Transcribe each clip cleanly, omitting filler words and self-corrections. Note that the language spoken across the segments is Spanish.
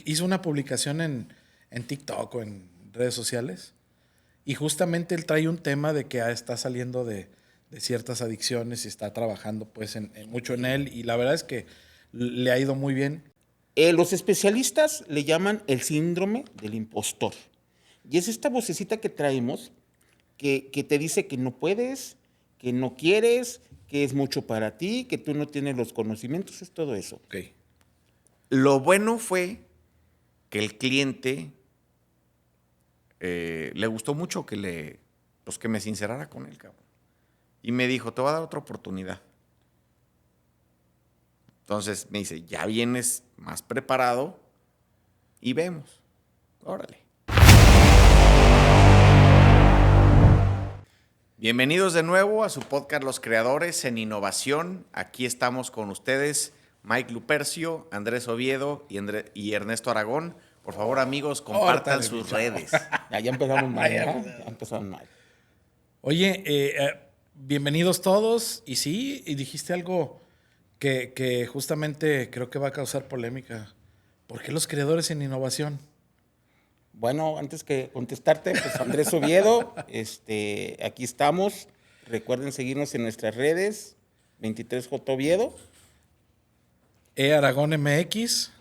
hizo una publicación en TikTok o en redes sociales y justamente él trae un tema de que está saliendo de ciertas adicciones y está trabajando pues mucho en él y la verdad es que le ha ido muy bien. Los especialistas le llaman el síndrome del impostor. Y es esta vocecita que traemos que te dice que no puedes, que no quieres, que es mucho para ti, que tú no tienes los conocimientos, es todo eso. Okay. Lo bueno fue que el cliente le gustó mucho que me sincerara con él, cabrón. Y me dijo, te voy a dar otra oportunidad. Entonces me dice, ya vienes más preparado y vemos. Órale. Bienvenidos de nuevo a su podcast Los Creadores en Innovación. Aquí estamos con ustedes, Mike Lupercio, Andrés Oviedo y Ernesto Aragón. Por favor, amigos, compartan sus redes. Ya empezamos mal, ¿verdad? Ya empezamos mal. Oye, bienvenidos todos. Y sí, y dijiste algo que justamente creo que va a causar polémica. ¿Por qué los creadores en innovación? Bueno, antes que contestarte, pues Andrés Oviedo, aquí estamos. Recuerden seguirnos en nuestras redes, 23J Oviedo. Aragón MX.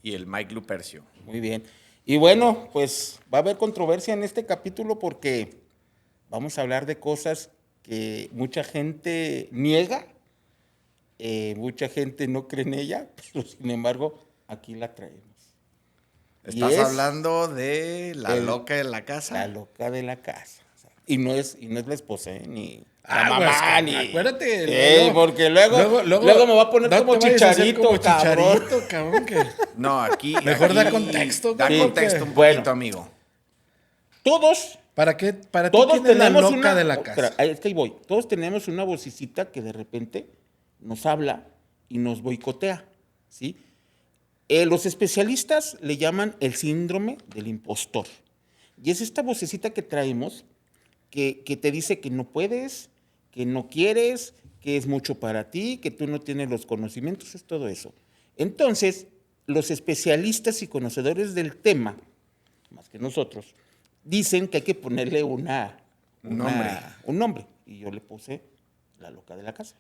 Y el Mike Lupercio. Muy bien. Y bueno, pues va a haber controversia en este capítulo porque vamos a hablar de cosas que mucha gente niega, mucha gente no cree en ella, pero sin embargo, aquí la traemos. Estás hablando de la loca de la casa. La loca de la casa. Y no es la esposa, ni la Ah, mamá, pues, ni... acuérdate. Porque luego me va a poner no como te vayas a hacer Chicharito, como cabrón. Chicharito, cabrón, que No, aquí... Mejor da aquí contexto, Da güey, contexto porque- un Bueno. poquito, amigo. Todos ¿para ti Todos quién es la tenemos loca de la casa? Espera, es que ahí voy. Todos tenemos una vocecita que de repente nos habla y nos boicotea, ¿sí? Los especialistas le llaman el síndrome del impostor. Y es esta vocecita que traemos que te dice que no puedes, que no quieres, que es mucho para ti, que tú no tienes los conocimientos, es todo eso. Entonces, los especialistas y conocedores del tema, más que nosotros, dicen que hay que ponerle un nombre. Y yo le puse la loca de la casa.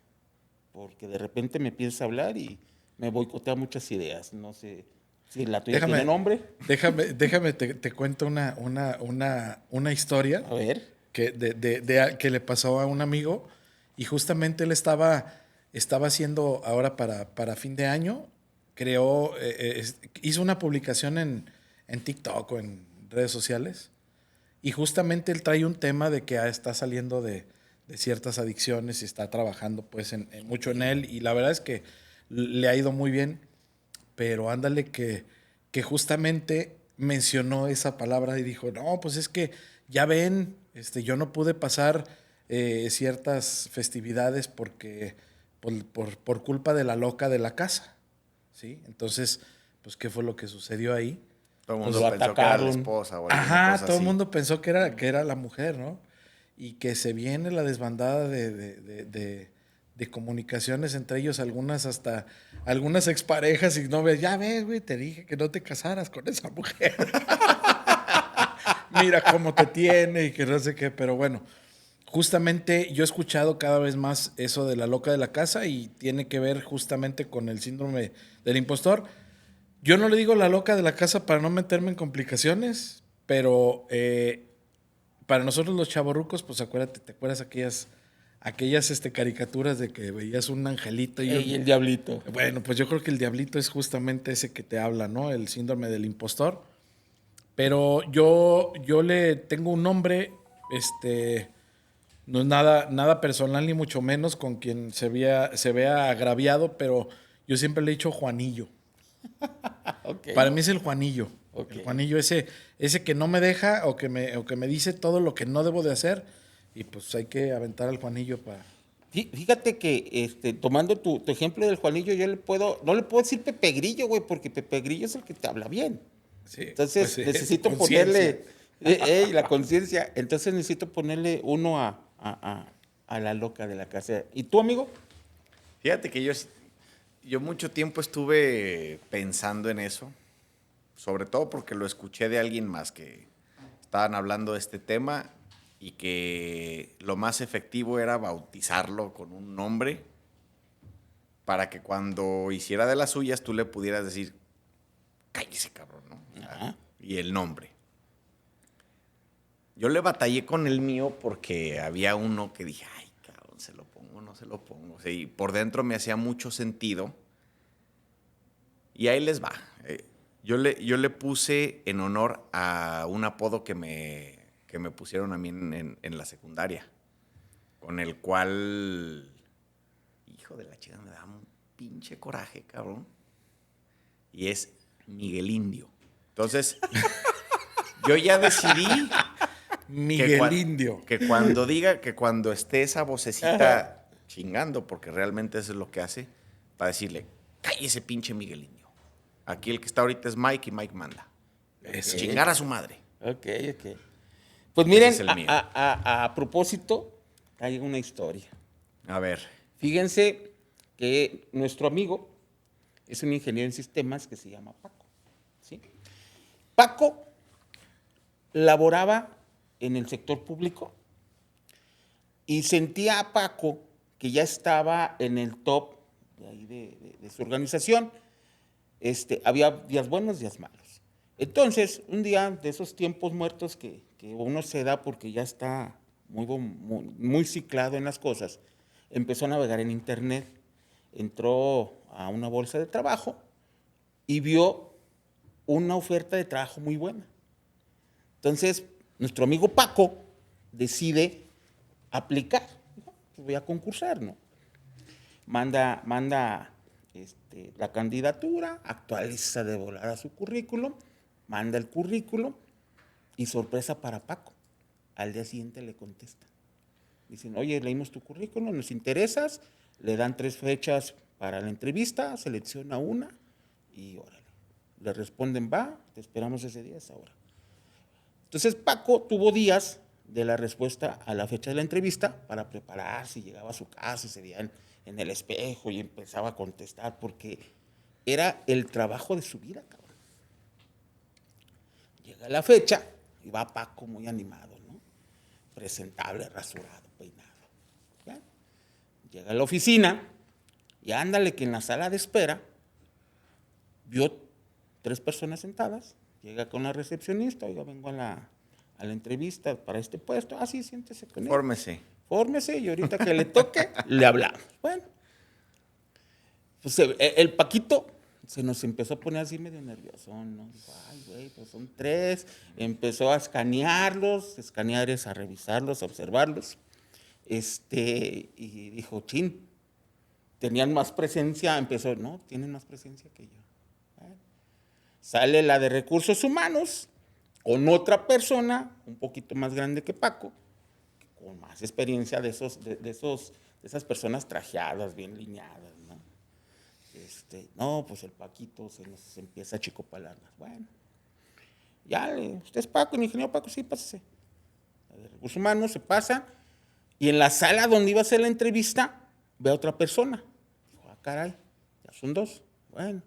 Porque de repente me empieza a hablar y me boicotea muchas ideas. No sé si la tuya tiene nombre. Déjame te cuento una historia A ver. que le pasó a un amigo. Y justamente él estaba haciendo ahora para fin de año, hizo una publicación en TikTok o en redes sociales. Y justamente él trae un tema de que está saliendo de ciertas adicciones y está trabajando pues mucho en él. Y la verdad es que le ha ido muy bien. Pero ándale que justamente mencionó esa palabra y dijo, no, pues es que ya ven, yo no pude pasar ciertas festividades porque por culpa de la loca de la casa. ¿Sí? Entonces, pues, ¿qué fue lo que sucedió ahí? Todo el Pues mundo lo pensó que era la atacaron. esposa o alguna Ajá, cosa todo el así. mundo pensó que era la mujer, ¿no? Y que se viene la desbandada de comunicaciones entre ellos, algunas exparejas y novias. Ya ves, güey, te dije que no te casaras con esa mujer. Mira cómo te tiene y que no sé qué, pero bueno. Justamente yo he escuchado cada vez más eso de la loca de la casa y tiene que ver justamente con el síndrome del impostor. Yo no le digo la loca de la casa para no meterme en complicaciones, pero para nosotros los chavorrucos, pues acuérdate, ¿te acuerdas aquellas caricaturas de que veías un angelito Y el diablito. Bueno, pues yo creo que el diablito es justamente ese que te habla, ¿no? El síndrome del impostor. Pero yo le tengo un nombre, no es nada personal ni mucho menos con quien se vea agraviado, pero yo siempre le he dicho Juanillo. Okay. Para mí es el Juanillo. Okay. El Juanillo, ese que no me deja o que me dice todo lo que no debo de hacer. Y pues hay que aventar al Juanillo para... Fíjate que tomando tu ejemplo del Juanillo, no le puedo decir Pepe Grillo, güey, porque Pepe Grillo es el que te habla bien. Sí, Entonces pues, necesito conciencia. ponerle la conciencia. Entonces necesito ponerle uno a la loca de la casa. ¿Y tú, amigo? Fíjate que yo mucho tiempo estuve pensando en eso. sobre todo porque lo escuché de alguien más que estaban hablando de este tema y que lo más efectivo era bautizarlo con un nombre para que cuando hiciera de las suyas tú le pudieras decir, cállese, cabrón, ¿no? O sea, y el nombre. Yo le batallé con el mío porque había uno que dije, ay, cabrón, ¿se lo pongo o no se lo pongo? O sea, y por dentro me hacía mucho sentido. Y ahí les va. Yo le puse en honor a un apodo que me pusieron a mí en la secundaria, con el cual, hijo de la chica, me da un pinche coraje, cabrón. Y es Miguel Indio. Entonces, yo ya decidí Miguel Indio. que cuando diga, que cuando esté esa vocecita chingando, porque realmente eso es lo que hace, para decirle, cállese pinche Miguel Indio. Aquí el que está ahorita es Mike y Mike manda. Eso. Chingar a su madre. Ok. Pues miren, Ese es el mío. a propósito, hay una historia. A ver. Fíjense que nuestro amigo es un ingeniero en sistemas que se llama Paco. ¿Sí? Paco laboraba en el sector público y sentía a Paco que ya estaba en el top de, ahí de su organización. Había días buenos, días malos. Entonces, un día de esos tiempos muertos que uno se da porque ya está muy ciclado en las cosas, empezó a navegar en internet, entró a una bolsa de trabajo y vio una oferta de trabajo muy buena. Entonces, nuestro amigo Paco decide aplicar. Pues voy a concursar, ¿no? Manda la candidatura, actualiza de volada su currículum, manda el currículum y sorpresa para Paco. Al día siguiente le contestan. Dicen, oye, leímos tu currículum, nos interesas, le dan 3 fechas para la entrevista, selecciona una y órale. Le responden, va, te esperamos ese día, esa hora. Entonces Paco tuvo días de la respuesta a la fecha de la entrevista para prepararse, llegaba a su casa y se veía en el espejo y empezaba a contestar porque era el trabajo de su vida, cabrón. Llega la fecha y va Paco muy animado, ¿no? Presentable, rasurado, peinado. ¿Ya? Llega a la oficina y ándale que en la sala de espera vio 3 personas sentadas, llega con la recepcionista, oiga, vengo a la entrevista para este puesto, sí, siéntese con él. Fórmese y ahorita que le toque, le hablamos. Bueno, pues el Paquito se nos empezó a poner así medio nervioso, ¿no? Dijo, ay, güey, pues son 3. Empezó a escanearlos, escanear es a revisarlos, a observarlos. Y dijo, chin, tenían más presencia, no, tienen más presencia que yo. Sale la de recursos humanos con otra persona, un poquito más grande que Paco, con más experiencia de esas personas trajeadas, bien lineadas, ¿no? No, pues el Paquito se empieza a chicopalarlas. Bueno, usted es Paco, el ingeniero Paco, sí, pásese. La de recursos humanos se pasa y en la sala donde iba a hacer la entrevista ve a otra persona. Dijo, caray, ya son 2. Bueno,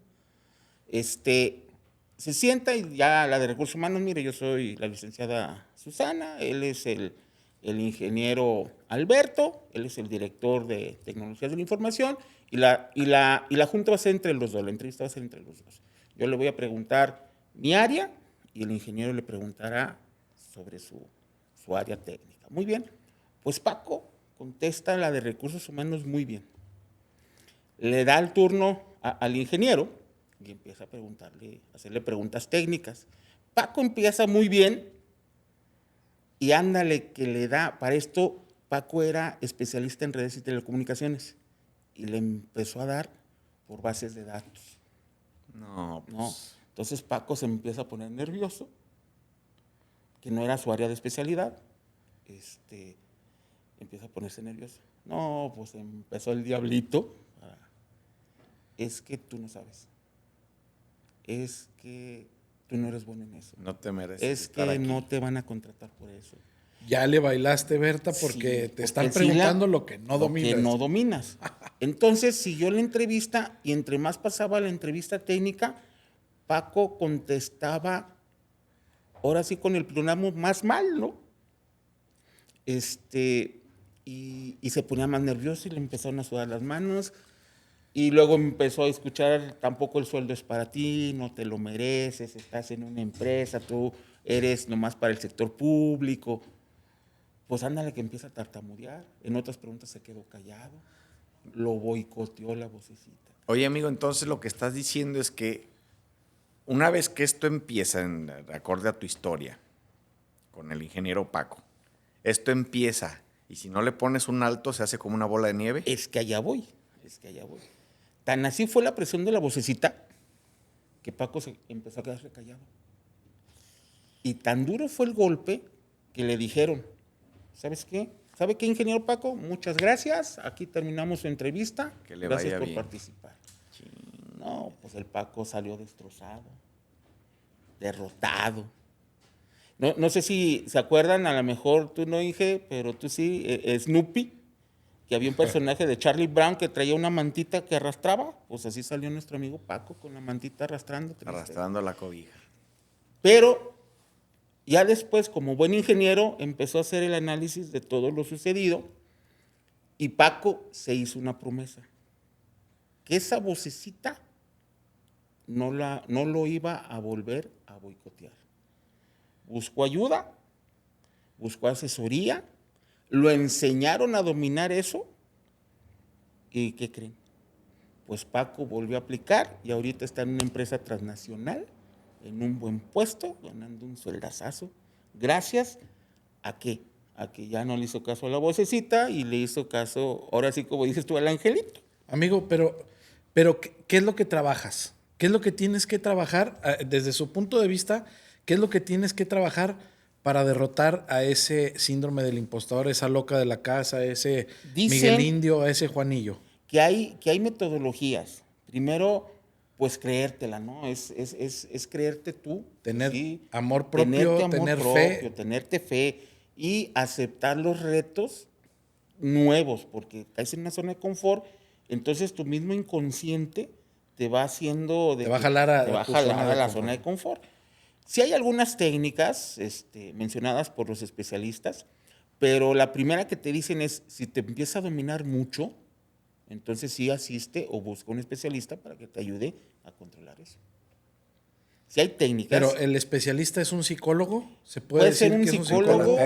se sienta y ya la de recursos humanos, mire, yo soy la licenciada Susana, él es el ingeniero Alberto, él es el director de tecnologías de la información y la junta va a ser entre los 2, la entrevista va a ser entre los 2. Yo le voy a preguntar mi área y el ingeniero le preguntará sobre su área técnica. Muy bien, pues Paco contesta la de recursos humanos muy bien. Le da el turno al ingeniero y empieza a hacerle preguntas técnicas. Paco empieza muy bien y ándale que le da, para esto Paco era especialista en redes y telecomunicaciones y le empezó a dar por bases de datos. No, pues. No. Entonces Paco se empieza a poner nervioso, que no era su área de especialidad, empieza a ponerse nervioso. No, pues empezó el diablito. Es que tú no sabes. Es que tú no eres bueno en eso. No te mereces. Es que estar aquí. no te van a contratar por eso. Ya le bailaste, Berta, porque Sí, te están porque preguntando lo que no dominas. Lo que no dominas. Entonces siguió la entrevista y entre más pasaba la entrevista técnica, Paco contestaba, ahora sí con el pleonasmo más mal, ¿no? Y se ponía más nervioso y le empezaron a sudar las manos. Y luego empezó a escuchar, tampoco el sueldo es para ti, no te lo mereces, estás en una empresa, tú eres nomás para el sector público. Pues ándale que empieza a tartamudear. En otras preguntas se quedó callado. Lo boicoteó la vocecita. Oye, amigo, entonces lo que estás diciendo es que una vez que esto empieza, acorde a tu historia, con el ingeniero Paco, esto empieza y si no le pones un alto se hace como una bola de nieve. Es que allá voy. Tan así fue la presión de la vocecita que Paco se empezó a quedarse callado. Y tan duro fue el golpe que le dijeron, ¿sabes qué? ¿Sabe qué, ingeniero Paco? Muchas gracias. Aquí terminamos su entrevista. Que le Gracias vaya por bien. participar. No, pues el Paco salió destrozado, derrotado. No sé si se acuerdan, a lo mejor tú no, Inge, pero tú sí, Snoopy, que había un personaje de Charlie Brown que traía una mantita que arrastraba, pues así salió nuestro amigo Paco con la mantita arrastrando. Arrastrando la cobija. Pero ya después, como buen ingeniero, empezó a hacer el análisis de todo lo sucedido y Paco se hizo una promesa, que esa vocecita no lo iba a volver a boicotear. Buscó ayuda, buscó asesoría, lo enseñaron a dominar eso y ¿qué creen? Pues Paco volvió a aplicar y ahorita está en una empresa transnacional, en un buen puesto, ganando un sueldazazo. Gracias a qué? A que ya no le hizo caso a la vocecita y le hizo caso, ahora sí como dices tú, al angelito. Amigo, pero ¿qué es lo que trabajas? ¿Qué es lo que tienes que trabajar desde su punto de vista? ¿Qué es lo que tienes que trabajar para derrotar a ese síndrome del impostor, esa loca de la casa, a ese Dicen Miguel Indio, a ese Juanillo? Que hay metodologías. Primero, pues creértela, ¿no? Es creerte tú. Tener sí, amor propio, tenerte tener fe. tenerte fe y aceptar los retos nuevos, porque caes en una zona de confort, entonces tu mismo inconsciente te va haciendo... Te va a jalar a la zona de confort. Sí hay algunas técnicas mencionadas por los especialistas, pero la primera que te dicen es, si te empieza a dominar mucho, entonces sí asiste o busca un especialista para que te ayude a controlar eso. Si hay técnicas... Pero el especialista es un psicólogo, ¿se puede decir ser un que es psicólogo,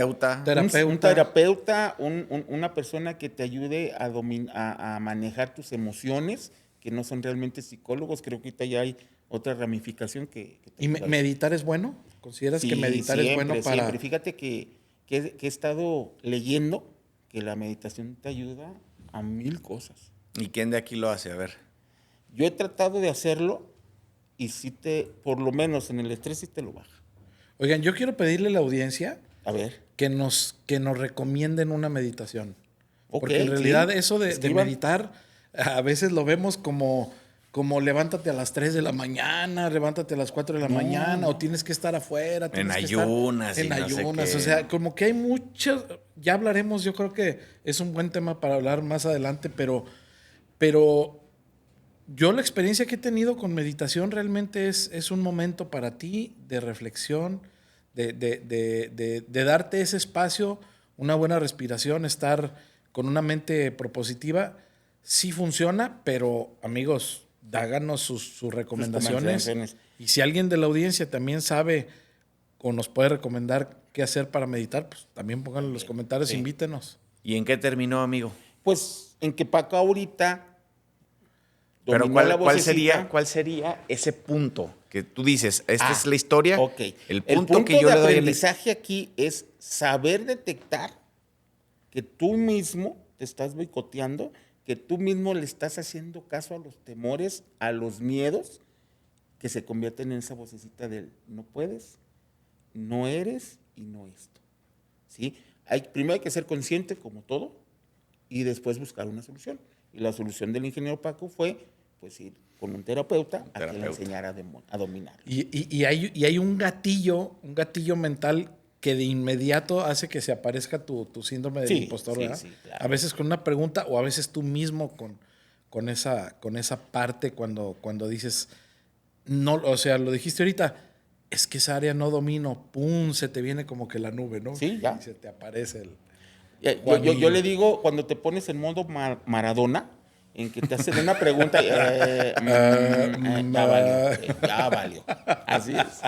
terapeuta, un terapeuta, una persona que te ayude a manejar tus emociones, que no son realmente psicólogos. Creo que ahorita ya hay otra ramificación que ¿Y meditar es bueno? ¿Consideras que meditar es bueno para...? Siempre. Fíjate que he estado leyendo que la meditación te ayuda a 1000 cosas. ¿Y quién de aquí lo hace? A ver. Yo he tratado de hacerlo y por lo menos en el estrés sí te lo baja. Oigan, yo quiero pedirle a la audiencia A ver. que nos recomienden una meditación. Ok, porque en realidad sí. eso de meditar, a veces lo vemos como levántate a las 3 de la mañana, levántate a las 4 de la mañana, o tienes que estar afuera. En ayunas. En ayunas. O sea, como que hay muchas... Ya hablaremos, yo creo que es un buen tema para hablar más adelante, pero yo la experiencia que he tenido con meditación realmente es un momento para ti de reflexión, de darte ese espacio, una buena respiración, estar con una mente propositiva. Sí funciona, pero amigos, háganos sus recomendaciones. Y si alguien de la audiencia también sabe o nos puede recomendar qué hacer para meditar, pues también pónganlo en los comentarios, sí. Invítenos. ¿Y en qué terminó, amigo? Pues en que Paco ahorita... Pero ¿cuál sería ese punto que tú dices? Esta es la historia. Ok. El punto que yo de le doy aprendizaje aquí es saber detectar que tú mismo te estás boicoteando, que tú mismo le estás haciendo caso a los temores, a los miedos, que se convierten en esa vocecita del no puedes, no eres y no esto. ¿Sí? Primero hay que ser consciente, como todo, y después buscar una solución. Y la solución del ingeniero Paco fue pues ir con un terapeuta a que le enseñara a dominar. Y hay un gatillo mental que de inmediato hace que se aparezca tu síndrome del impostor, ¿verdad? Sí, claro. A veces con una pregunta o a veces tú mismo con esa parte cuando dices, no, o sea, lo dijiste ahorita, es que esa área no domino, pum, se te viene como que la nube, ¿no? Sí, ya. Y se te aparece el Yo Juanillo. le digo, cuando te pones en modo Maradona, en que te hacen una pregunta, ya valió. Así es.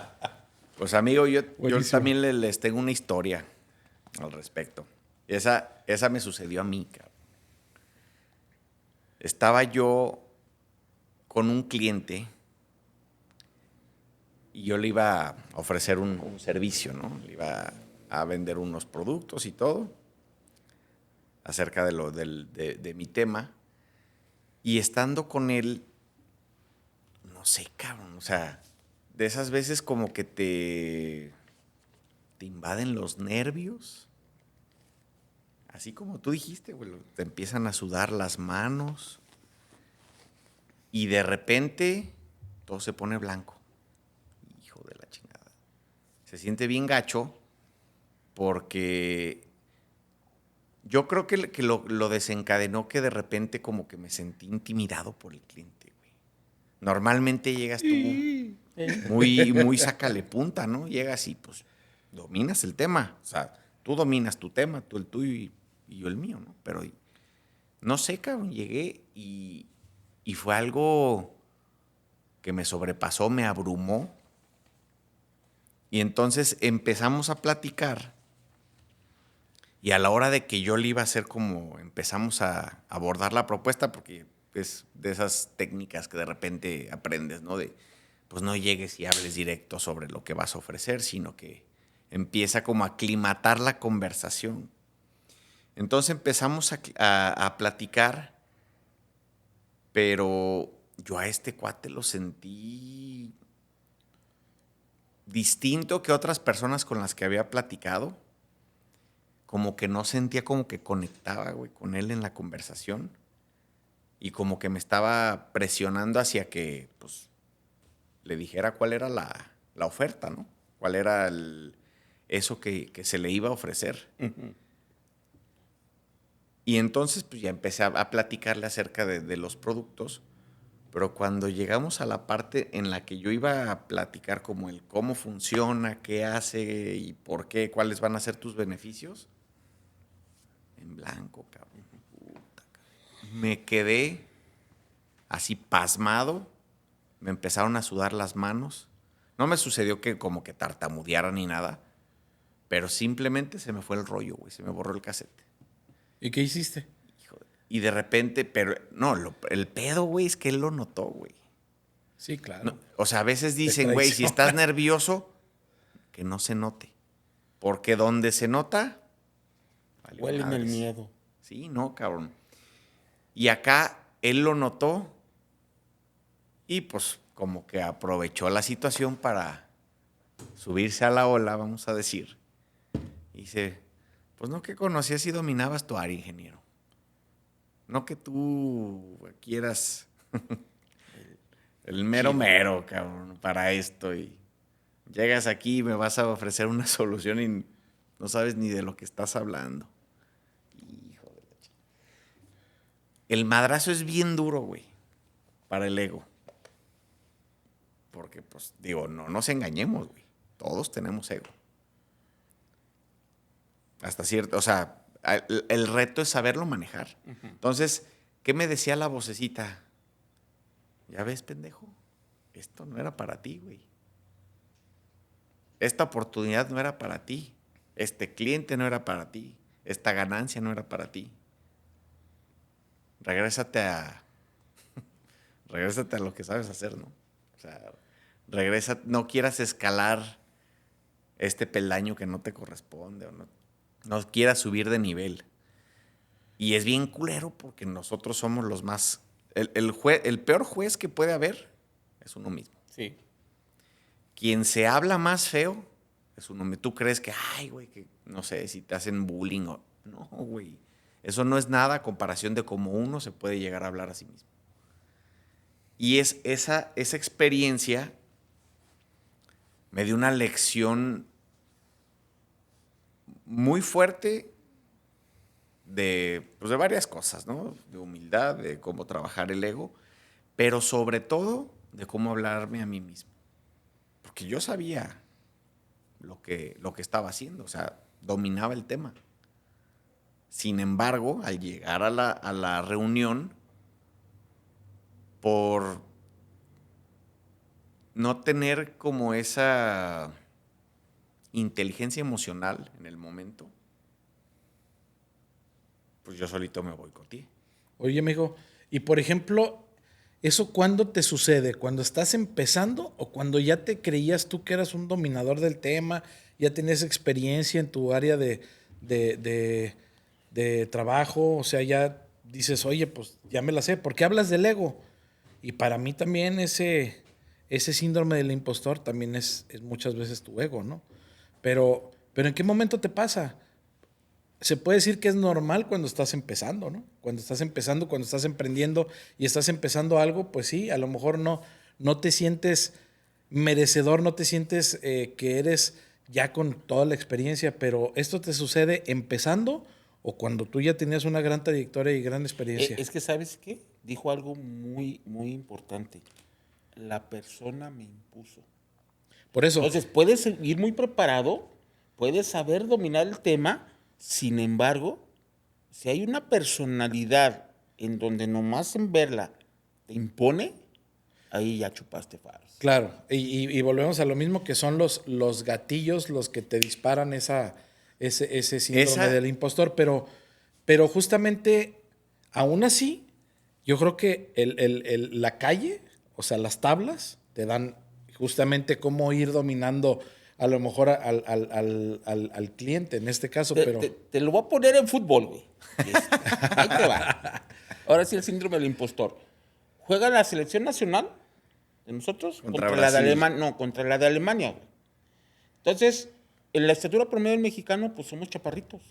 Pues amigo, yo Buenísimo. también les tengo una historia al respecto. Esa me sucedió a mí, cabrón. Estaba yo con un cliente y yo le iba a ofrecer un servicio, ¿no? Le iba a vender unos productos y todo acerca de mi tema. Y estando con él, no sé, cabrón, o sea, de esas veces como que te invaden los nervios. Así como tú dijiste, güey, te empiezan a sudar las manos y de repente todo se pone blanco. Hijo de la chingada. Se siente bien gacho porque yo creo que lo desencadenó que de repente como que me sentí intimidado por el cliente, güey. Normalmente llegas tú muy sácale punta, ¿no? Llegas y pues dominas el tema. O sea, tú dominas tu tema, tú el tuyo y yo el mío, ¿no? Pero no sé, cabrón, llegué y fue algo que me sobrepasó, me abrumó. Y entonces empezamos a platicar y a la hora de que yo le iba a hacer como empezamos a abordar la propuesta, porque es de esas técnicas que de repente aprendes, ¿no? De, pues no llegues y hables directo sobre lo que vas a ofrecer, sino que empieza como a aclimatar la conversación. Entonces empezamos a platicar, pero yo a este cuate lo sentí distinto que otras personas con las que había platicado. Como que no sentía como que conectaba, güey, con él en la conversación. Y como que me estaba presionando hacia que, pues, le dijera cuál era la oferta, ¿no? Cuál era eso que se le iba a ofrecer. Uh-huh. Y entonces, pues, ya empecé a platicarle acerca de los productos. Pero cuando llegamos a la parte en la que yo iba a platicar como el cómo funciona, qué hace y por qué, cuáles van a ser tus beneficios, en blanco, cabrón. Puta, cabrón. Me quedé así pasmado. Me empezaron a sudar las manos. No me sucedió que como que tartamudeara ni nada, pero simplemente se me fue el rollo, güey. Se me borró el cassette. ¿Y qué hiciste? Hijo y de repente, pero no, el pedo, güey, es que él lo notó, güey. Sí, claro. No, o sea, a veces Te dicen, güey, si traiciona. estás nervioso, que no se note. Porque donde se nota, valió Huelen el madres. miedo. Sí, no, cabrón. Y acá él lo notó y pues como que aprovechó la situación para subirse a la ola, vamos a decir. Y dice, pues no que conocías y dominabas tu área, ingeniero. No que tú quieras el mero Chido. mero, cabrón, para esto. Y llegas aquí y me vas a ofrecer una solución y no sabes ni de lo que estás hablando. Hijo de la chica. El madrazo es bien duro, güey, para el ego. Porque, pues, digo, no nos engañemos, güey. Todos tenemos ego. Hasta cierto, o sea, el reto es saberlo manejar. Uh-huh. Entonces, ¿qué me decía la vocecita? Ya ves, pendejo, esto no era para ti, güey. Esta oportunidad no era para ti. Este cliente no era para ti. Esta ganancia no era para ti. Regrésate a lo que sabes hacer, ¿no? O sea, regresa, no quieras escalar este peldaño que no te corresponde o no quieras subir de nivel. Y es bien culero porque nosotros somos los más... El peor juez que puede haber es uno mismo. Sí. Quien se habla más feo es uno mismo. Tú crees que, ay, güey, que no sé si te hacen bullying o... No, güey. Eso no es nada a comparación de cómo uno se puede llegar a hablar a sí mismo. Y esa experiencia me dio una lección muy fuerte pues de varias cosas, ¿no? De humildad, de cómo trabajar el ego, pero sobre todo de cómo hablarme a mí mismo. Porque yo sabía lo que estaba haciendo, o sea, dominaba el tema. Sin embargo, al llegar a la reunión, por no tener como esa inteligencia emocional en el momento, pues yo solito me boicoteé. Oye, amigo, y por ejemplo, ¿eso cuándo te sucede? ¿Cuando estás empezando o cuando ya te creías tú que eras un dominador del tema, ya tenías experiencia en tu área de trabajo? O sea, ya dices, oye, pues ya me la sé. ¿Por qué hablas del ego? Y para mí también ese síndrome del impostor también es muchas veces tu ego, ¿no? Pero ¿en qué momento te pasa? Se puede decir que es normal cuando estás empezando, ¿no? Cuando estás empezando, cuando estás emprendiendo y estás empezando algo, pues sí, a lo mejor no te sientes merecedor, no te sientes que eres ya con toda la experiencia, pero ¿esto te sucede empezando o cuando tú ya tenías una gran trayectoria y gran experiencia? Es que, ¿sabes qué? Dijo algo muy, muy importante. La persona me impuso. Por eso, Entonces, puedes ir muy preparado, puedes saber dominar el tema, sin embargo, si hay una personalidad en donde nomás en verla te impone, ahí ya chupaste faros. claro, y volvemos a lo mismo que son los gatillos los que te disparan ese síndrome del impostor, pero justamente aún así, yo creo que la calle, o sea, las tablas, te dan justamente cómo ir dominando a lo mejor al cliente en este caso, pero Te lo voy a poner en fútbol, güey. Ahí te va. Ahora sí el síndrome del impostor. Juega la selección nacional de nosotros Contra la de Brasil. Alemania. No, contra la de Alemania, güey. Entonces, en la estatura promedio del mexicano, pues somos chaparritos.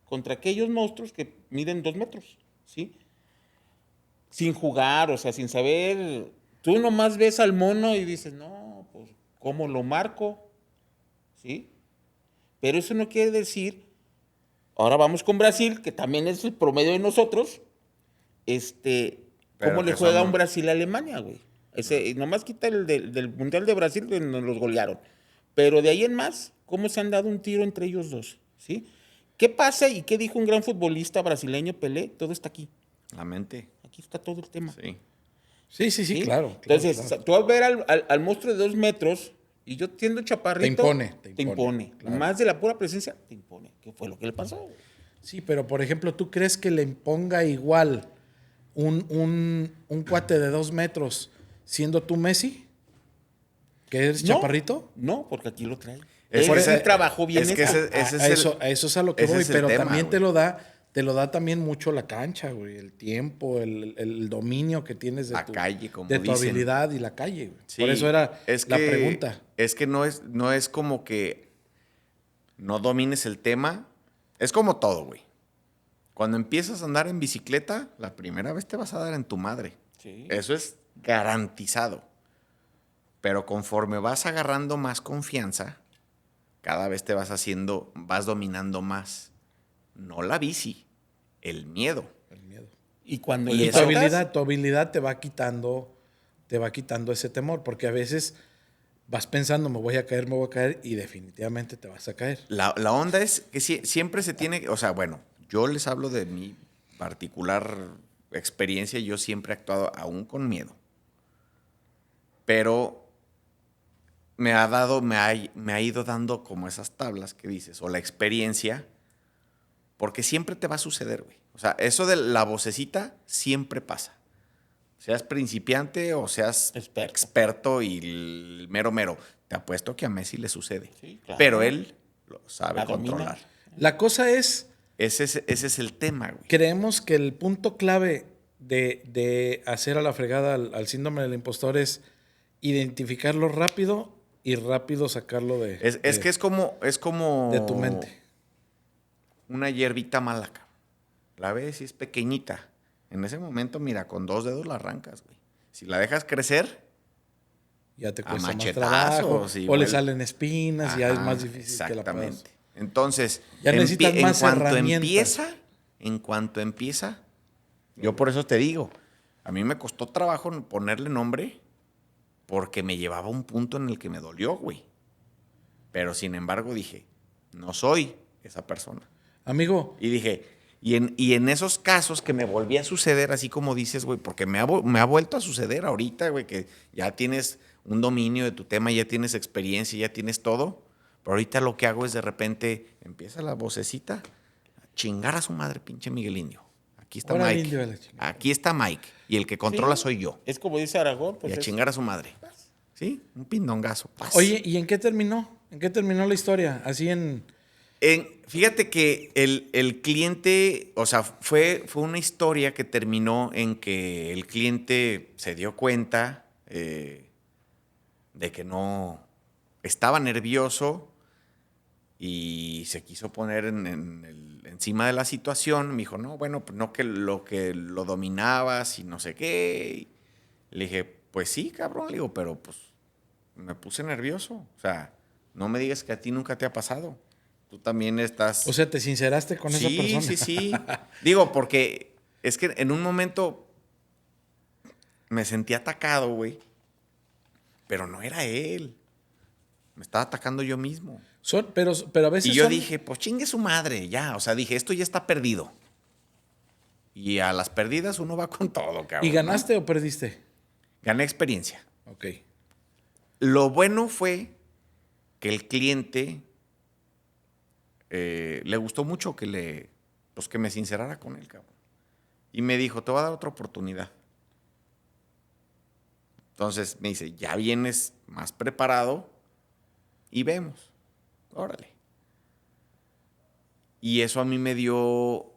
Contra aquellos monstruos que miden 2 metros, ¿sí? Sin jugar, o sea, sin saber. Tú nomás ves al mono y dices, no, pues, ¿cómo lo marco? ¿Sí? Pero eso no quiere decir, ahora vamos con Brasil, que también es el promedio de nosotros, Pero ¿cómo le que juega son- un Brasil a Alemania, güey? Nomás quita el del Mundial de Brasil, que nos los golearon. Pero de ahí en más, ¿cómo se han dado un tiro entre ellos dos? ¿Sí? ¿Qué pasa y qué dijo un gran futbolista brasileño, Pelé? Todo está aquí. La mente, Aquí está todo el tema. sí. sí, claro. Entonces, claro. tú vas a ver al monstruo de 2 metros y yo siendo chaparrito. Te impone, claro. Más de la pura presencia, te impone. ¿Qué fue lo que le pasó? Sí, pero por ejemplo, ¿tú crees que le imponga igual un cuate de 2 metros siendo tú Messi? ¿Que eres chaparrito? No, porque aquí lo trae. Es Él que sí ese- trabajó bien es que eso. ese- A eso es a lo que ese voy, es el pero tema, también güey. te lo da también mucho la cancha, güey, el tiempo, el dominio que tienes de La calle, como de tu dicen. habilidad y la calle, güey. Sí, Por eso era la pregunta. Es que no es como que no domines el tema. Es como todo, güey. Cuando empiezas a andar en bicicleta, la primera vez te vas a dar en tu madre. Sí. Eso es garantizado. Pero conforme vas agarrando más confianza, cada vez vas dominando más. No la bici, el miedo. El miedo. Y cuando Y le eso- Tu habilidad te va quitando ese temor, porque a veces vas pensando, me voy a caer, y definitivamente te vas a caer. La onda es que siempre se tiene, o sea, bueno, yo les hablo de mi particular experiencia, yo siempre he actuado aún con miedo. Pero me ha ido dando como esas tablas que dices, o la experiencia, porque siempre te va a suceder, güey. O sea, eso de la vocecita siempre pasa. Seas principiante o seas experto y el mero mero. Te apuesto que a Messi le sucede. Sí, claro. Pero él lo sabe La domina. controlar. La cosa es, Ese es el tema, güey. creemos que el punto clave de hacer a la fregada al síndrome del impostor es identificarlo rápido y rápido sacarlo Es que es como de tu mente. una hierbita mala, cabrón. La ves y es pequeñita. En ese momento, mira, con 2 dedos la arrancas, güey. Si la dejas crecer, Ya te a cuesta más machetazos, trabajo, y o le vuelve- salen espinas, ya es Ajá, más difícil que la puedas. exactamente. Entonces, Ya necesitas más herramientas. en cuanto empieza, yo por eso te digo, a mí me costó trabajo ponerle nombre porque me llevaba a un punto en el que me dolió, güey. Pero sin embargo dije, no soy esa persona. Amigo, Y dije, y en esos casos que me volvía a suceder, así como dices, güey, porque me ha vuelto a suceder ahorita, güey, que ya tienes un dominio de tu tema, ya tienes experiencia, ya tienes todo. Pero ahorita lo que hago es de repente, empieza la vocecita, a chingar a su madre, pinche Miguel Indio. Aquí está ahora el Mike. indio de la chingada. Aquí está Mike. Y el que controla soy yo. Es como dice Aragón, Y pues a chingar a su madre. ¿Sí? Un pindongazo. Paz. Oye, ¿y en qué terminó? ¿En qué terminó la historia? Así Fíjate que el cliente, o sea, fue una historia que terminó en que el cliente se dio cuenta de que no estaba nervioso y se quiso poner encima de la situación. Me dijo, no, bueno, pues no que lo dominabas y no sé qué. Le dije, pues sí, cabrón, le digo, pero pues me puse nervioso. O sea, no me digas que a ti nunca te ha pasado. Tú también estás... o sea, te sinceraste con esa persona. Sí. Digo, porque es que en un momento me sentí atacado, güey. Pero no era él. Me estaba atacando yo mismo. Pero a veces Y yo dije, pues chingue su madre, ya. O sea, dije, esto ya está perdido. Y a las perdidas uno va con todo, cabrón. ¿Y ganaste o perdiste? Gané experiencia. Ok. Lo bueno fue que el cliente le gustó mucho que me sincerara con él, cabrón. Y me dijo, te voy a dar otra oportunidad. Entonces me dice, ya vienes más preparado y vemos. Órale. Y eso a mí me dio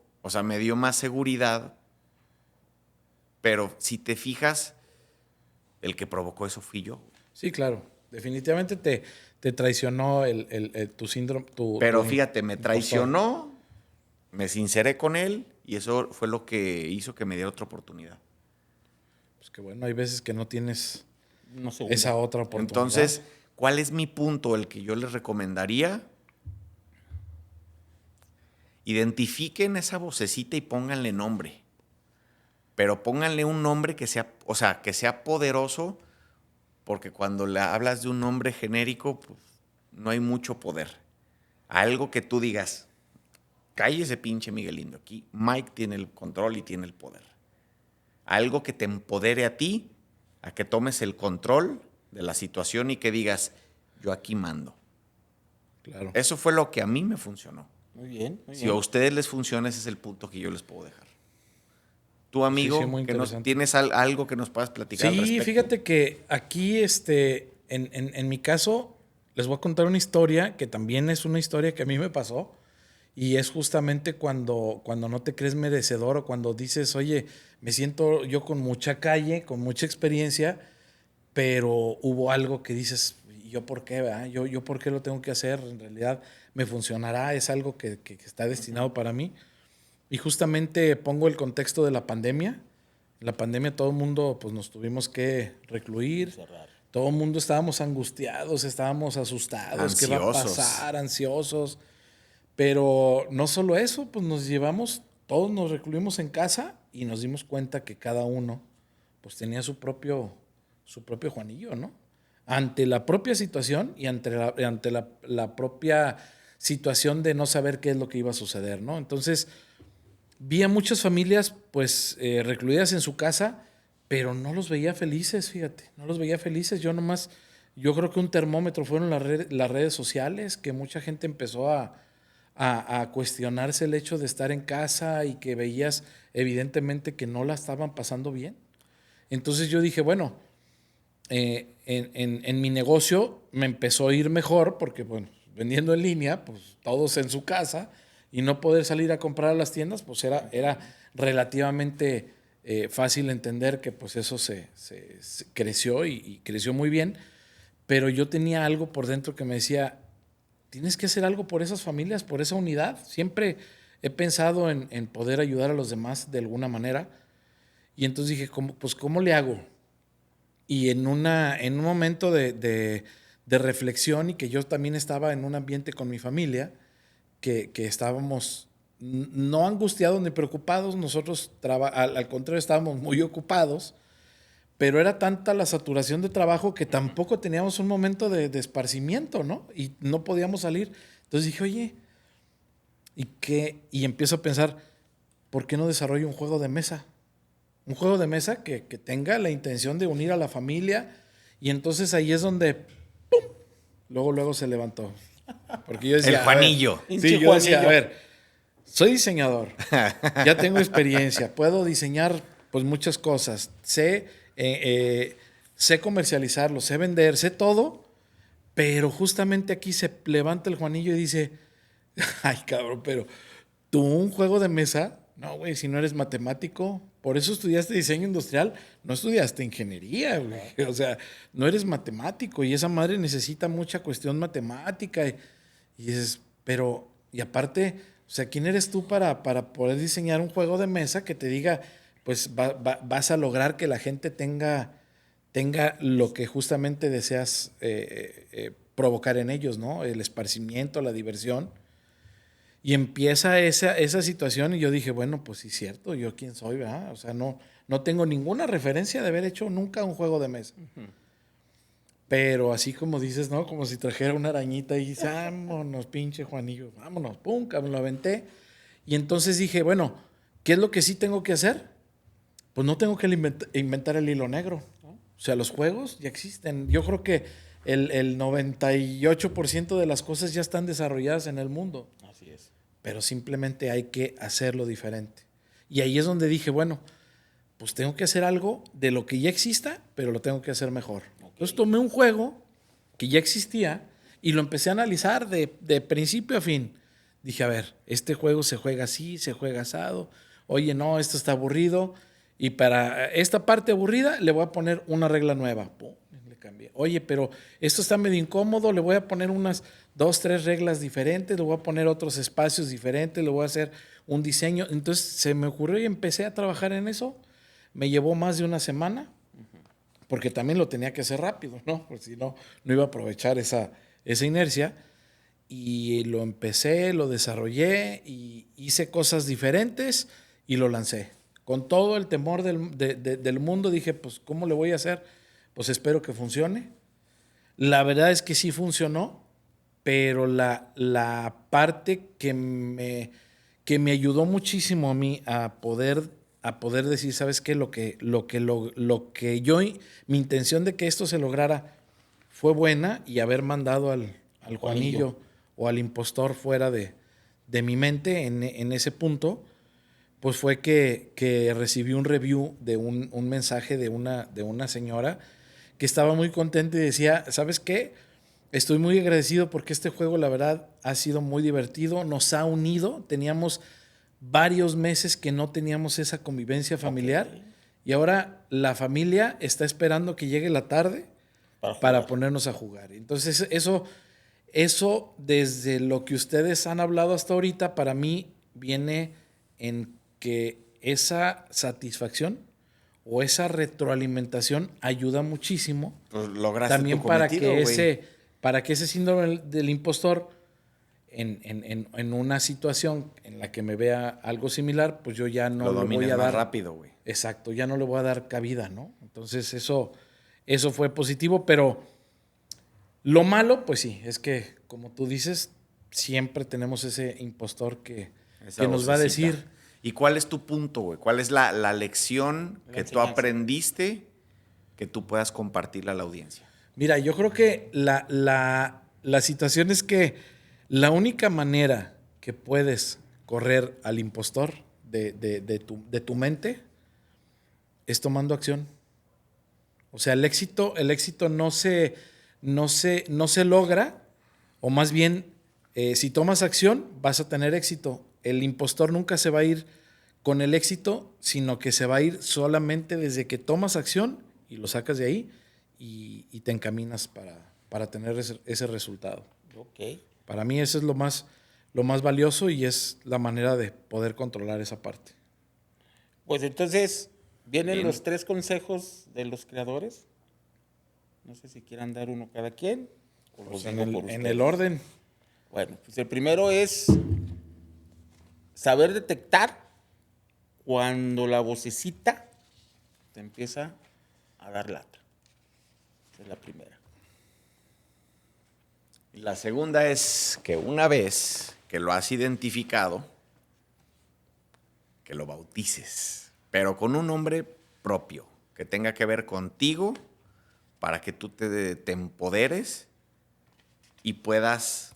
más seguridad. Pero si te fijas, el que provocó eso fui yo. Sí, claro. Definitivamente te traicionó tu síndrome. Pero tu fíjate, me impostor. traicionó, me sinceré con él y eso fue lo que hizo que me diera otra oportunidad. Pues que bueno, hay veces que no tienes no sé. esa otra oportunidad. Entonces, ¿cuál es mi punto? El que yo les recomendaría. Identifiquen esa vocecita y pónganle nombre. Pero pónganle un nombre que sea, o sea, que sea poderoso, porque cuando le hablas de un nombre genérico, pues, no hay mucho poder. Algo que tú digas, cállese pinche Miguelindo, aquí Mike tiene el control y tiene el poder. Algo que te empodere a ti, a que tomes el control de la situación y que digas, yo aquí mando. Claro. Eso fue lo que a mí me funcionó. Muy bien, muy Si bien. a ustedes les funciona, ese es el punto que yo les puedo dejar. Tu amigo, Sí, muy interesante. ¿tienes algo que nos puedas platicar al Sí, respecto? fíjate que aquí, en mi caso, les voy a contar una historia que también es una historia que a mí me pasó. Y es justamente cuando no te crees merecedor o cuando dices, oye, me siento yo con mucha calle, con mucha experiencia, pero hubo algo que dices, ¿y yo por qué? ¿Verdad? ¿Yo por qué lo tengo que hacer? En realidad, ¿me funcionará? ¿Es algo que está destinado para mí? Y justamente pongo el contexto de la pandemia. En la pandemia todo el mundo pues, nos tuvimos que recluir. Cerrar. Todo el mundo estábamos angustiados, estábamos asustados. ¿Qué va a Ansiosos. pasar? Ansiosos. Pero no solo eso, pues todos nos recluimos en casa y nos dimos cuenta que cada uno pues tenía su propio Juanillo, ¿no? Ante la propia situación y ante la propia situación de no saber qué es lo que iba a suceder, ¿no? Entonces, vi a muchas familias pues recluidas en su casa, pero no los veía felices, fíjate, no los veía felices. Yo creo que un termómetro fueron las redes sociales, que mucha gente empezó a cuestionarse el hecho de estar en casa y que veías evidentemente que no la estaban pasando bien. Entonces yo dije, bueno, en mi negocio me empezó a ir mejor porque, bueno, vendiendo en línea, pues todos en su casa y no poder salir a comprar a las tiendas, pues era relativamente fácil entender que pues eso se creció y creció muy bien, pero yo tenía algo por dentro que me decía, tienes que hacer algo por esas familias, por esa unidad. Siempre he pensado en poder ayudar a los demás de alguna manera. Y entonces dije, ¿cómo le hago? Y en un momento de reflexión y que yo también estaba en un ambiente con mi familia, que estábamos no angustiados ni preocupados, nosotros al contrario estábamos muy ocupados, pero era tanta la saturación de trabajo que tampoco teníamos un momento de esparcimiento, ¿no? Y no podíamos salir. Entonces dije, oye, ¿y qué? Y empiezo a pensar, ¿por qué no desarrollo un juego de mesa? Un juego de mesa que tenga la intención de unir a la familia. Y entonces ahí es donde, ¡pum! Luego se levantó. Porque yo decía, El Juanillo. Sí, yo decía, a ver, soy diseñador, ya tengo experiencia, puedo diseñar pues muchas cosas, sé comercializarlo, sé vender, sé todo, pero justamente aquí se levanta el Juanillo y dice, ay cabrón, pero tú un juego de mesa, no güey, si no eres matemático, por eso estudiaste diseño industrial, no estudiaste ingeniería, güey. O sea, no eres matemático y esa madre necesita mucha cuestión matemática y dices, pero, y aparte, o sea, ¿quién eres tú para poder diseñar un juego de mesa que te diga, pues vas a lograr que la gente tenga lo que justamente deseas provocar en ellos, ¿no? El esparcimiento, la diversión. Y empieza esa situación y yo dije, bueno, pues sí es cierto, yo quién soy, ¿verdad? O sea, no tengo ninguna referencia de haber hecho nunca un juego de mesa. Pero así como dices, ¿no? Como si trajera una arañita y dices, vámonos, pinche Juanillo, vámonos, pum, cabrón, lo aventé. Y entonces dije, bueno, ¿qué es lo que sí tengo que hacer? Pues no tengo que inventar el hilo negro. O sea, los juegos ya existen. Yo creo que el 98% de las cosas ya están desarrolladas en el mundo. Así es. Pero simplemente hay que hacerlo diferente. Y ahí es donde dije, bueno, pues tengo que hacer algo de lo que ya exista, pero lo tengo que hacer mejor. Okay. Entonces tomé un juego que ya existía y lo empecé a analizar de principio a fin. Dije, a ver, este juego se juega así, se juega asado. Oye, no, esto está aburrido. Y para esta parte aburrida le voy a poner una regla nueva. ¡Pum! Le cambié. Oye, pero esto está medio incómodo, le voy a poner unas 2, 3 reglas diferentes, le voy a poner otros espacios diferentes, le voy a hacer un diseño. Entonces se me ocurrió y empecé a trabajar en eso. Me llevó más de una semana, porque también lo tenía que hacer rápido, ¿no? Porque si no, no iba a aprovechar esa inercia. Y lo empecé, lo desarrollé y hice cosas diferentes y lo lancé. Con todo el temor del mundo dije, pues, ¿cómo le voy a hacer? Pues espero que funcione. La verdad es que sí funcionó, pero la parte que me ayudó muchísimo a mí a poder decir, ¿sabes qué? Lo que yo, mi intención de que esto se lograra fue buena y haber mandado al Juanillo o al impostor fuera de mi mente en ese punto, pues fue que recibí un review de un mensaje de una señora que estaba muy contenta y decía, ¿sabes qué? Estoy muy agradecido porque este juego, la verdad, ha sido muy divertido, nos ha unido, teníamos varios meses que no teníamos esa convivencia familiar y ahora la familia está esperando que llegue la tarde para ponernos a jugar. Entonces, eso desde lo que ustedes han hablado hasta ahorita, para mí viene en que esa satisfacción o esa retroalimentación ayuda muchísimo. Pues lograste también tu cometido, para que ese síndrome del impostor en una situación en la que me vea algo similar, pues yo ya no le voy a dar rápido, güey. Exacto, ya no le voy a dar cabida, ¿no? Entonces eso fue positivo, pero lo malo, pues sí, es que como tú dices, siempre tenemos ese impostor que nos va a decir. ¿Y cuál es tu punto, güey? ¿Cuál es la lección que tú aprendiste que tú puedas compartirle a la audiencia? Mira, yo creo que la situación es que la única manera que puedes correr al impostor de tu mente es tomando acción. O sea, el éxito no se logra, o más bien, si tomas acción, vas a tener éxito. El impostor nunca se va a ir con el éxito, sino que se va a ir solamente desde que tomas acción y lo sacas de ahí y te encaminas para tener ese resultado. Okay. Para mí eso es lo más valioso y es la manera de poder controlar esa parte. Pues entonces, vienen los 3 consejos de los creadores. No sé si quieran dar uno cada quien. Pues en el orden. Bueno, pues el primero es saber detectar cuando la vocecita te empieza a dar lata. Esa es la primera. Y la segunda es que una vez que lo has identificado, que lo bautices, pero con un nombre propio, que tenga que ver contigo, para que tú te empoderes y puedas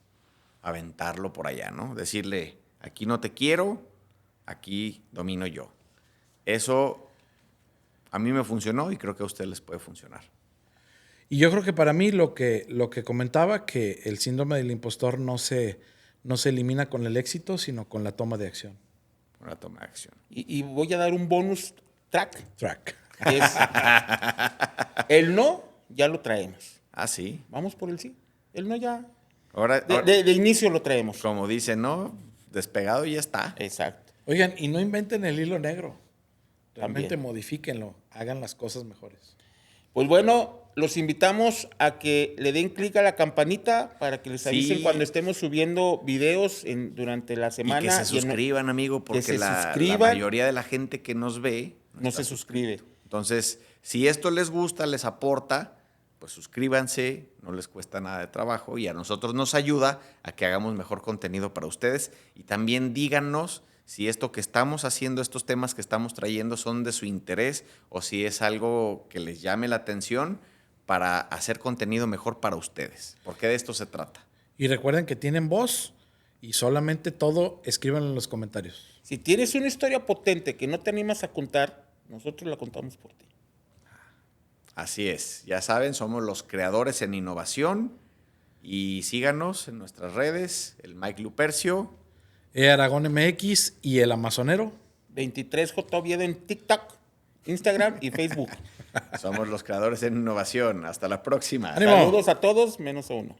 aventarlo por allá, ¿no? Decirle, aquí no te quiero, aquí domino yo. Eso a mí me funcionó y creo que a ustedes les puede funcionar. Y yo creo que para mí lo que comentaba, que el síndrome del impostor no se elimina con el éxito, sino con la toma de acción. Una toma de acción. Y voy a dar un bonus track. Que es el no, ya lo traemos. Ah, sí. Vamos por el sí. El no ya. Ahora, De inicio lo traemos. como dicen, ¿no? Despegado y ya está. Exacto. Oigan, y no inventen el hilo negro. Realmente También. modifíquenlo, hagan las cosas mejores. Pues bueno, los invitamos a que le den clic a la campanita para que les avisen Sí. cuando estemos subiendo videos durante la semana. Y que se suscriban, amigo, porque se la suscriban. mayoría de la gente que nos ve No se suscribe. Entonces, si esto les gusta, les aporta, pues suscríbanse, no les cuesta nada de trabajo y a nosotros nos ayuda a que hagamos mejor contenido para ustedes. Y también díganos si esto que estamos haciendo, estos temas que estamos trayendo son de su interés o si es algo que les llame la atención para hacer contenido mejor para ustedes, porque de esto se trata. Y recuerden que tienen voz y solamente todo escríbanlo en los comentarios. Si tienes una historia potente que no te animas a contar, nosotros la contamos por ti. Así es, ya saben, somos los creadores en innovación y síganos en nuestras redes, el Mike Lupercio. Aragón MX y el Amazonero. 23J Oviedo en TikTok, Instagram y Facebook. Somos los creadores en innovación. Hasta la próxima. ¡Ánimo! Saludos a todos, menos a uno.